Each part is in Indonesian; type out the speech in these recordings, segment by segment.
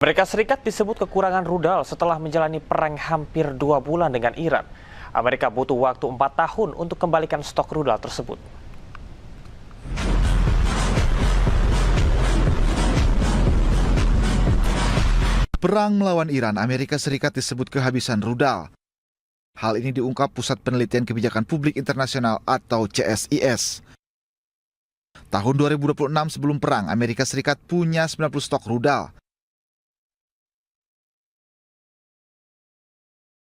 Amerika Serikat disebut kekurangan rudal setelah menjalani perang hampir 2 bulan dengan Iran. Amerika butuh waktu 4 tahun untuk kembalikan stok rudal tersebut. Perang melawan Iran, Amerika Serikat disebut kehabisan rudal. Hal ini diungkap Pusat Penelitian Kebijakan Publik Internasional atau CSIS. Tahun 2026 sebelum perang, Amerika Serikat punya 90 stok rudal.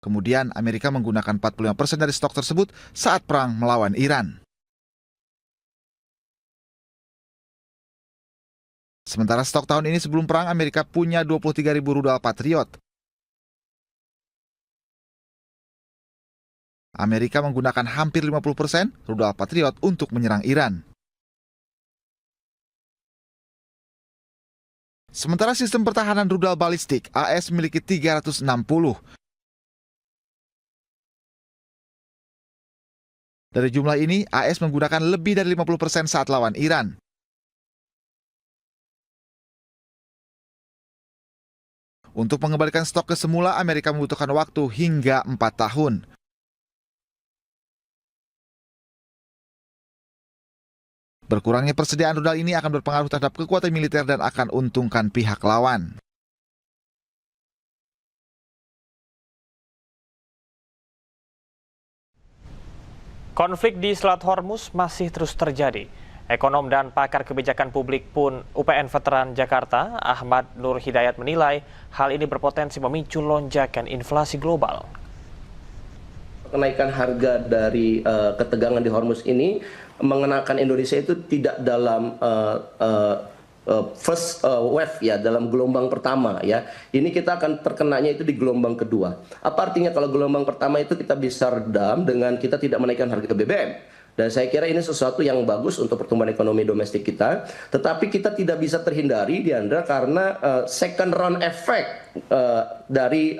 Kemudian Amerika menggunakan 45% dari stok tersebut saat perang melawan Iran. Sementara stok tahun ini sebelum perang, Amerika punya 23.000 rudal Patriot. Amerika menggunakan hampir 50% rudal Patriot untuk menyerang Iran. Sementara sistem pertahanan rudal balistik, AS memiliki 360. Dari jumlah ini, AS menggunakan lebih dari 50% saat lawan Iran. Untuk mengembalikan stok ke semula, Amerika membutuhkan waktu hingga 4 tahun. Berkurangnya persediaan rudal ini akan berpengaruh terhadap kekuatan militer dan akan untungkan pihak lawan. Konflik di Selat Hormuz masih terus terjadi. Ekonom dan pakar kebijakan publik pun UPN Veteran Jakarta, Ahmad Nur Hidayat menilai hal ini berpotensi memicu lonjakan inflasi global. Kenaikan harga dari ketegangan di Hormuz ini mengenakan Indonesia itu tidak dalam first wave ya, dalam gelombang pertama ya. Ini kita akan terkenanya itu di gelombang kedua. Apa artinya kalau gelombang pertama itu kita bisa redam dengan kita tidak menaikkan harga BBM? Dan saya kira ini sesuatu yang bagus untuk pertumbuhan ekonomi domestik kita. Tetapi kita tidak bisa terhindari, Diandra, karena second round effect dari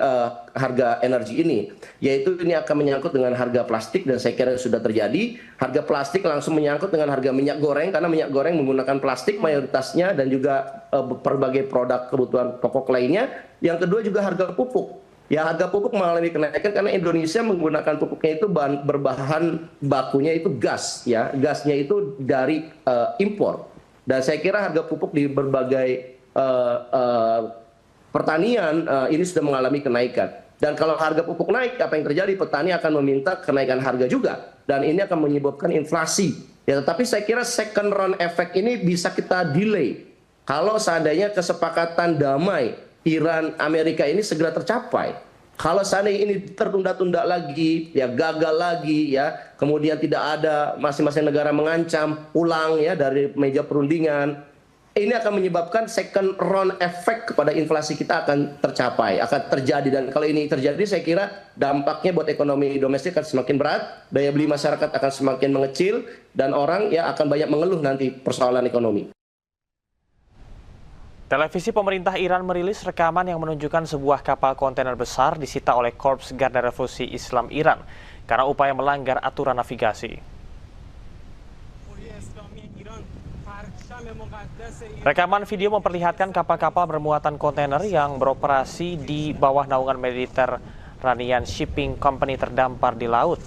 harga energi ini. Yaitu ini akan menyangkut dengan harga plastik, dan saya kira sudah terjadi. Harga plastik langsung menyangkut dengan harga minyak goreng, karena minyak goreng menggunakan plastik mayoritasnya, dan juga berbagai produk kebutuhan pokok lainnya. Yang kedua juga harga pupuk. Ya, harga pupuk mengalami kenaikan karena Indonesia menggunakan pupuknya itu berbahan bakunya itu gas ya. Gasnya itu dari impor. Dan saya kira harga pupuk di berbagai pertanian ini sudah mengalami kenaikan. Dan kalau harga pupuk naik, apa yang terjadi? Petani akan meminta kenaikan harga juga. Dan ini akan menyebabkan inflasi. Ya, tetapi saya kira second round effect ini bisa kita delay. Kalau seandainya kesepakatan damai Iran Amerika ini segera tercapai. Kalau seandainya ini tertunda-tunda lagi, ya gagal lagi, ya kemudian tidak ada masing-masing negara mengancam ulang ya dari meja perundingan, ini akan menyebabkan second round effect kepada inflasi kita akan tercapai, akan terjadi. Dan kalau ini terjadi, saya kira dampaknya buat ekonomi domestik akan semakin berat, daya beli masyarakat akan semakin mengecil, dan orang ya akan banyak mengeluh nanti persoalan ekonomi. Televisi pemerintah Iran merilis rekaman yang menunjukkan sebuah kapal kontainer besar disita oleh Korps Garda Revolusi Islam Iran karena upaya melanggar aturan navigasi. Rekaman video memperlihatkan kapal-kapal bermuatan kontainer yang beroperasi di bawah naungan Mediterranean Shipping Company terdampar di laut.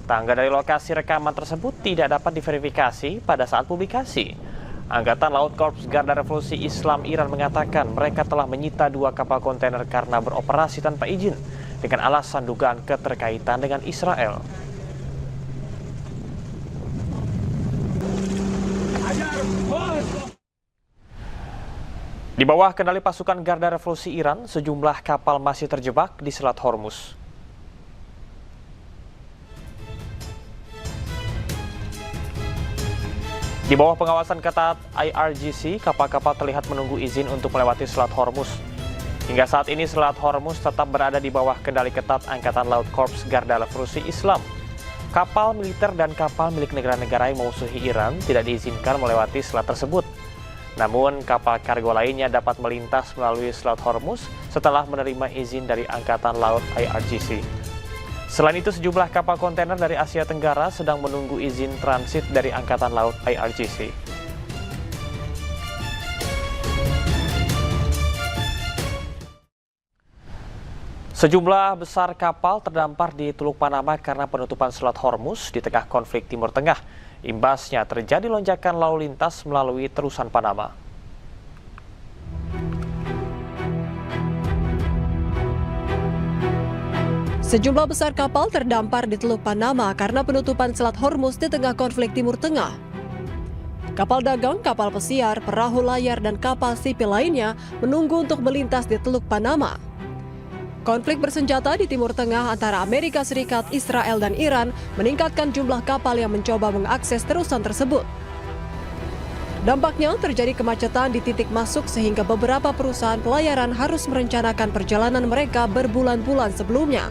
Tangga dari lokasi rekaman tersebut tidak dapat diverifikasi pada saat publikasi. Angkatan Laut Korps Garda Revolusi Islam Iran mengatakan mereka telah menyita 2 kapal kontainer karena beroperasi tanpa izin dengan alasan dugaan keterkaitan dengan Israel. Di bawah kendali pasukan Garda Revolusi Iran, sejumlah kapal masih terjebak di Selat Hormuz. Di bawah pengawasan ketat IRGC, kapal-kapal terlihat menunggu izin untuk melewati Selat Hormuz. Hingga saat ini Selat Hormuz tetap berada di bawah kendali ketat Angkatan Laut Korps Garda Revolusi Islam. Kapal militer dan kapal milik negara-negara yang memusuhi Iran tidak diizinkan melewati selat tersebut. Namun kapal kargo lainnya dapat melintas melalui Selat Hormuz setelah menerima izin dari Angkatan Laut IRGC. Selain itu, sejumlah kapal kontainer dari Asia Tenggara sedang menunggu izin transit dari Angkatan Laut IRGC. Sejumlah besar kapal terdampar di Teluk Panama karena penutupan Selat Hormuz di tengah konflik Timur Tengah. Imbasnya terjadi lonjakan lalu lintas melalui terusan Panama. Sejumlah besar kapal terdampar di Teluk Panama karena penutupan Selat Hormuz di tengah konflik Timur Tengah. Kapal dagang, kapal pesiar, perahu layar, dan kapal sipil lainnya menunggu untuk melintas di Teluk Panama. Konflik bersenjata di Timur Tengah antara Amerika Serikat, Israel, dan Iran meningkatkan jumlah kapal yang mencoba mengakses terusan tersebut. Dampaknya terjadi kemacetan di titik masuk sehingga beberapa perusahaan pelayaran harus merencanakan perjalanan mereka berbulan-bulan sebelumnya.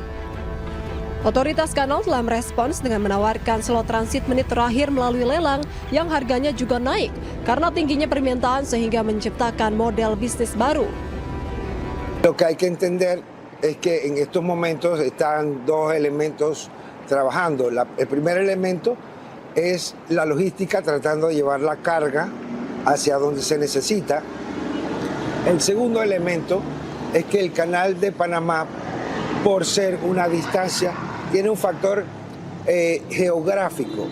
Otoritas kanal telah merespons dengan menawarkan slot transit menit terakhir melalui lelang yang harganya juga naik karena tingginya permintaan sehingga menciptakan model bisnis baru. Lo que hay que entender es que en estos momentos están dos elementos trabajando. El primer elemento es la logística, tratando de llevar la carga hacia donde se necesita. El segundo elemento es que el canal de Panamá, por ser una distancia, tiene un factor geográfico.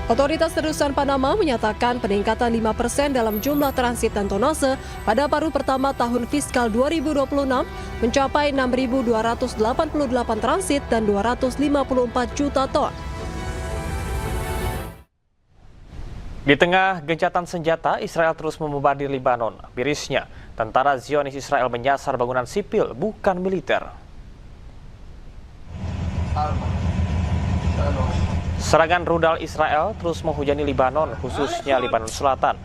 Otoritas Terusan Panama menyatakan peningkatan 5% dalam jumlah transit dan tonase pada paruh pertama tahun fiskal 2026 mencapai 6.288 transit dan 254 juta ton. Di tengah gencatan senjata, Israel terus membombardir Lebanon. Mirisnya, tentara Zionis Israel menyasar bangunan sipil, bukan militer. Serangan rudal Israel terus menghujani Lebanon, khususnya Lebanon Selatan.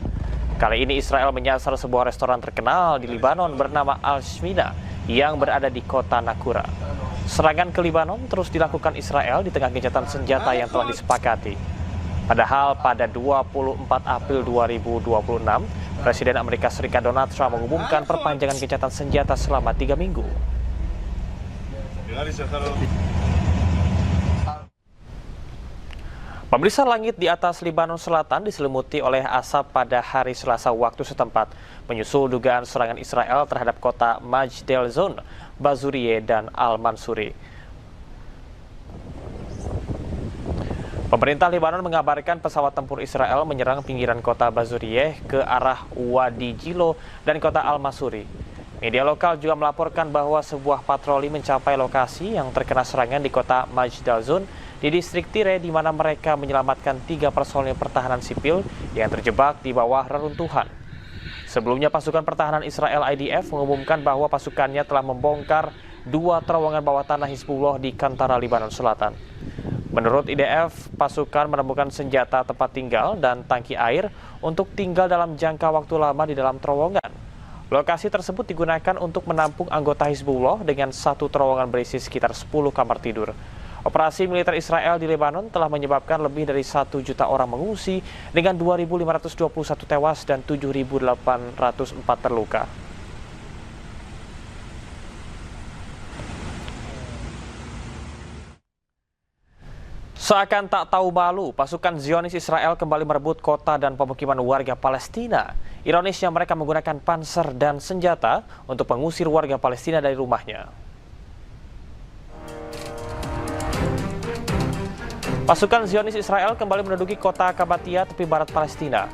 Kali ini Israel menyasar sebuah restoran terkenal di Lebanon bernama Al-Shmina yang berada di kota Nakura. Serangan ke Lebanon terus dilakukan Israel di tengah gencatan senjata yang telah disepakati. Padahal pada 24 April 2026, Presiden Amerika Serikat Donald Trump mengumumkan perpanjangan gencatan senjata selama 3 minggu. Pemirsa, langit di atas Lebanon Selatan diselimuti oleh asap pada hari Selasa waktu setempat, menyusul dugaan serangan Israel terhadap kota Majdel Zon, Bazurie, dan Al-Mansuri. Pemerintah Lebanon mengabarkan pesawat tempur Israel menyerang pinggiran kota Bazurie ke arah Wadi Jilo dan kota Al-Mansuri. Media lokal juga melaporkan bahwa sebuah patroli mencapai lokasi yang terkena serangan di kota Majdel Zon di distrik Tire, di mana mereka menyelamatkan 3 personil pertahanan sipil yang terjebak di bawah reruntuhan. Sebelumnya, pasukan pertahanan Israel IDF mengumumkan bahwa pasukannya telah membongkar 2 terowongan bawah tanah Hizbullah di Kantara, Lebanon Selatan. Menurut IDF, pasukan menemukan senjata tempat tinggal dan tangki air untuk tinggal dalam jangka waktu lama di dalam terowongan. Lokasi tersebut digunakan untuk menampung anggota Hizbullah dengan 1 terowongan berisi sekitar 10 kamar tidur. Operasi militer Israel di Lebanon telah menyebabkan lebih dari 1 juta orang mengungsi dengan 2.521 tewas dan 7.804 terluka. Seakan tak tahu malu, pasukan Zionis Israel kembali merebut kota dan pemukiman warga Palestina. Ironisnya, mereka menggunakan panser dan senjata untuk mengusir warga Palestina dari rumahnya. Pasukan Zionis Israel kembali menduduki kota Kabatia, tepi barat Palestina.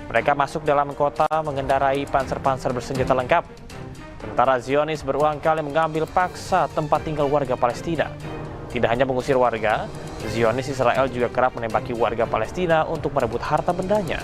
Mereka masuk dalam kota mengendarai panser-panser bersenjata lengkap. Tentara Zionis berulang kali mengambil paksa tempat tinggal warga Palestina. Tidak hanya mengusir warga, Zionis Israel juga kerap menembaki warga Palestina untuk merebut harta bendanya.